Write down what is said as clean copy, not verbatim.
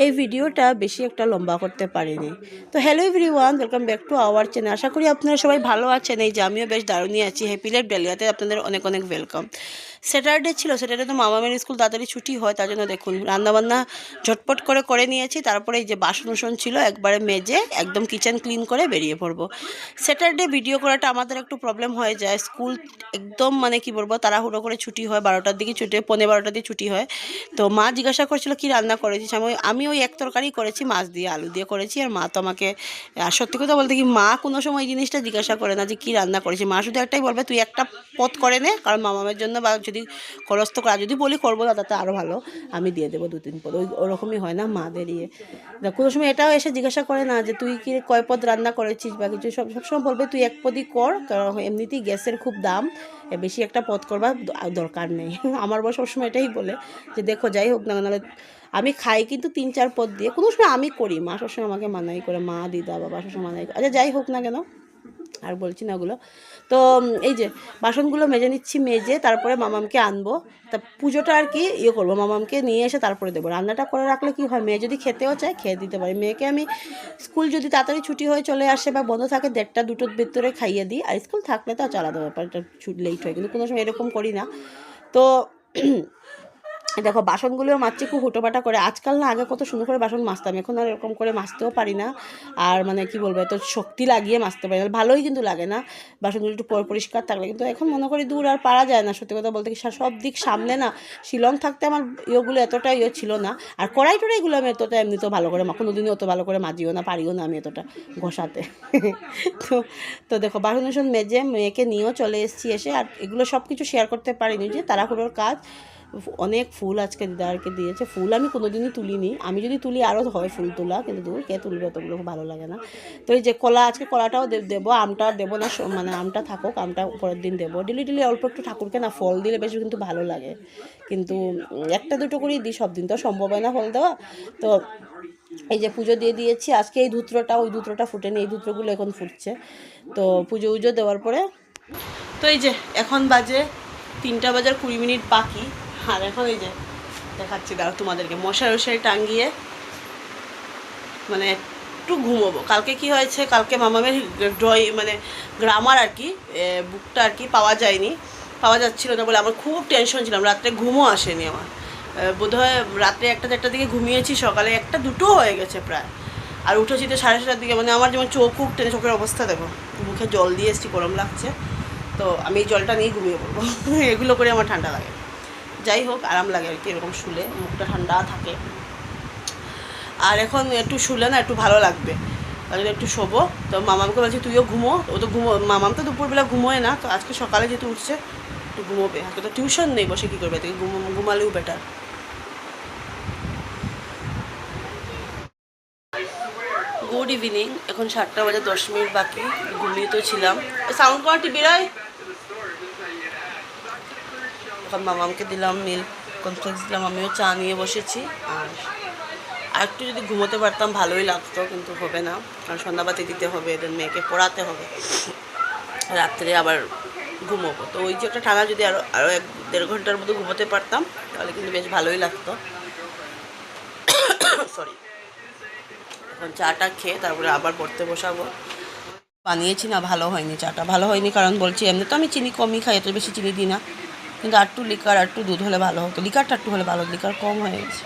এই ভিডিওটা বেশি একটা লম্বা করতে পারিনি। তো hello everyone, welcome back to our channel. আশা করি আপনারা সবাই ভালো আছেন। এই যে আমিও বেশ দারুণই আছি। হ্যাপি লেট ডালিয়াতে আপনাদের অনেক অনেক ওয়েলকাম। স্যাটারডে ছিল, স্যাটারডে তো মামামের স্কুল তাড়াতাড়ি ছুটি হয়, তার জন্য দেখুন রান্নাবান্না ঝটপট করে নিয়েছি। তারপরে এই যে বাসন ছিল একবারে মেজে একদম কিচেন ক্লিন করে বেরিয়ে পড়বো। স্যাটারডে ভিডিও করাটা আমাদের একটু প্রবলেম হয়ে যায়। স্কুল একদম মানে কি বলবো তাড়াহুড়ো করে ছুটি হয়, 12টার দিকে ছুটি, 12:15 দিয়ে ছুটি হয়। তো মা জিজ্ঞাসা করছিল কি রান্না করেছিস। আমি ওই এক তরকারি করেছি, মাছ দিয়ে আলু দিয়ে করেছি। আর মা তো আমাকে সত্যি কথা বলতে কি মা কোনো সময় এই জিনিসটা জিজ্ঞাসা করে না যে কী রান্না করেছি। মা শুধু একটাই বলবে তুই একটা পদ করে নে, কারণ মামামের জন্য বা যদি খরচ তো করা, যদি বলি করবো না তাতে আরও ভালো, আমি দিয়ে দেবো 2-3 পদ। ওরকমই হয় না মাদের ইয়ে। কোনো সময় এটাও এসে জিজ্ঞাসা করে না যে তুই কি কয় পদ রান্না করেছিস বা কিছু, সবসময় বলবে তুই এক পদই কর, কারণ এমনিতেই গ্যাসের খুব দাম, বেশি একটা পদ করবার দরকার নেই। আমার বউ সবসময় এটাই বলে যে দেখো যাই হোক না, নাহলে আমি খাই কিন্তু 3-4 পদ দিয়ে। কোনো সময় আমি করি, মা সবসময় আমাকে মানাই করে, মা দিদা বাবা সবসময় মানাই করে। আচ্ছা যাই হোক না কেন, আর বলছি না ওগুলো। তো এই যে বাসনগুলো মেজে নিচ্ছি, মেজে তারপরে মামামকে আনবো। তা পুজোটা আর কি ইয়ে করবো, মামামকে নিয়ে এসে তারপরে দেবো। রান্নাটা করে রাখলে কি হয়, মেয়ে যদি খেতেও চায় খেয়ে দিতে পারি। মেয়েকে আমি স্কুল যদি তাড়াতাড়ি ছুটি হয়ে চলে আসে বা বন্ধ থাকে 1:30-2টোর ভিতরে খাইয়ে দিই। আর স্কুল থাকলে তো আলাদা ব্যাপার, এটা লেট হয়, কিন্তু কোনো সময় এরকম করি না। তো দেখো বাসনগুলোও মাজছি খুব হুটোপাটা করে। আজকাল না, আগে কত সুন্দর করে বাসন মাজতাম, এখন আর এরকম করে মাজতেও পারি না। আর মানে কি বলবো, এত শক্তি লাগিয়ে মাজতে পারি না, ভালোই কিন্তু লাগে না বাসনগুলো একটু পরিষ্কার থাকলে। কিন্তু এখন মনে করি দূর আর পারা যায় না, সত্যি কথা বলতে কি সব দিক সামনে না। শিলং থাকতে আমার ইয়েগুলো এতটা ইয়ে ছিল না। আর কড়াই টড়াইগুলো আমি এতটা এমনিতেও ভালো করে কোনোদিনও অত ভালো করে মাজিও না, পারিও না আমি এতটা ঘষাতে। তো দেখো বাসন মেজে মেয়েকে নিয়েও চলে এসেছি এসে। আর এগুলো সব কিছু শেয়ার করতে পারিনি, যে তাড়াহুড়োর কাজ। অনেক ফুল আজকে দিদারকে দিয়েছে। ফুল আমি কোনোদিনই তুলিনি, আমি যদি তুলি আরও হয় ফুল তোলা, কিন্তু দূর কে তুলবে, অতগুলো ভালো লাগে না। তো এই যে কলা, আজকে কলাটাও দেবো, আমটা দেবো না, মানে আমটা থাকুক, আমটা পরের দিন দেবো। ডেলি অল্প একটু ঠাকুরকে না ফল দিলে বেশি কিন্তু ভালো লাগে, কিন্তু 1-2টো করেই দিই, সব দিন তো সম্ভব হয় না ফল দেওয়া। তো এই যে পুজো দিয়ে দিয়েছি। আজকে এই ধুত্রটা ওই ধুত্রটা ফুটেনি, এই ধুত্রগুলো এখন ফুটছে। তো পুজো দেওয়ার পরে তো এই যে এখন বাজে 3:20 বাকি। আর এখন এই যে দেখাচ্ছি দাঁড়াও তোমাদেরকে, মশারি টাঙ্গিয়ে মানে একটু ঘুমোবো। কালকে কি হয়েছে, কালকে মামামের মানে গ্রামার আর কি বুকটা আর কি পাওয়া যাচ্ছিলো না বলে আমার খুব টেনশন ছিলাম। রাত্রে ঘুমও আসেনি আমার, বোধহয় রাত্রে 1-1:30 দিকে ঘুমিয়েছি, সকালে 1-2 হয়ে গেছে প্রায়। আর উঠেছি তো 7:30 দিকে, মানে আমার যেমন চোখ টেনে, চোখের অবস্থা দেখো, মুখে জল দিয়ে এসেছি, গরম লাগছে। তো আমি এই জলটা নিয়ে ঘুমিয়ে পড়বো। এগুলো করে আমার ঠান্ডা লাগে, যাই হোক আরাম লাগে আর কি, এরকম শুলে মুখটা ঠান্ডা থাকে। আর এখন একটু শুলে না একটু ভালো লাগবে, তাহলে একটু শোবো। তো মামামকে বলছি তুইও ঘুমো, ও তো মামাম তো দুপুরবেলা ঘুমোয় না, তো আজকে সকালে যেহেতু উঠছে একটু ঘুমোবে। আজকে তো টিউশন নেই, বসে কী করবে, তুই ঘুমালেও বেটার। গুড ইভিনিং, এখন 7:10 বাকি, ঘুমিয়ে তো ছিলাম। সাউন্ড কোয়ালিটি বেরোয়। এখন মামামকে দিলাম মিল্ক কমপ্লেক্স দিলাম, আমিও চা নিয়ে বসেছি। আর একটু যদি ঘুমোতে পারতাম ভালোই লাগতো, কিন্তু হবে না, কারণ সন্ধ্যাবাতি দিতে হবে, এদের মেয়েকে পড়াতে হবে, রাত্রে আবার ঘুমোবো। তো ওই যে একটা টানা যদি আরও 1-1.5 ঘন্টার মতো ঘুমোতে পারতাম তাহলে কিন্তু বেশ ভালোই লাগতো। সরি। এখন চাটা খেয়ে তারপরে আবার পড়তে বসাবো। বানিয়েছি না, ভালো হয়নি চাটা, ভালো হয়নি কারণ বলছি এমনি তো আমি চিনি কমই খাই, এত বেশি চিনি দিই না, কিন্তু একটু লিকার আর একটু দুধ হলে ভালো হতো। লিকারটা একটু হলে ভালো, লিকার কম হয়ে গেছে।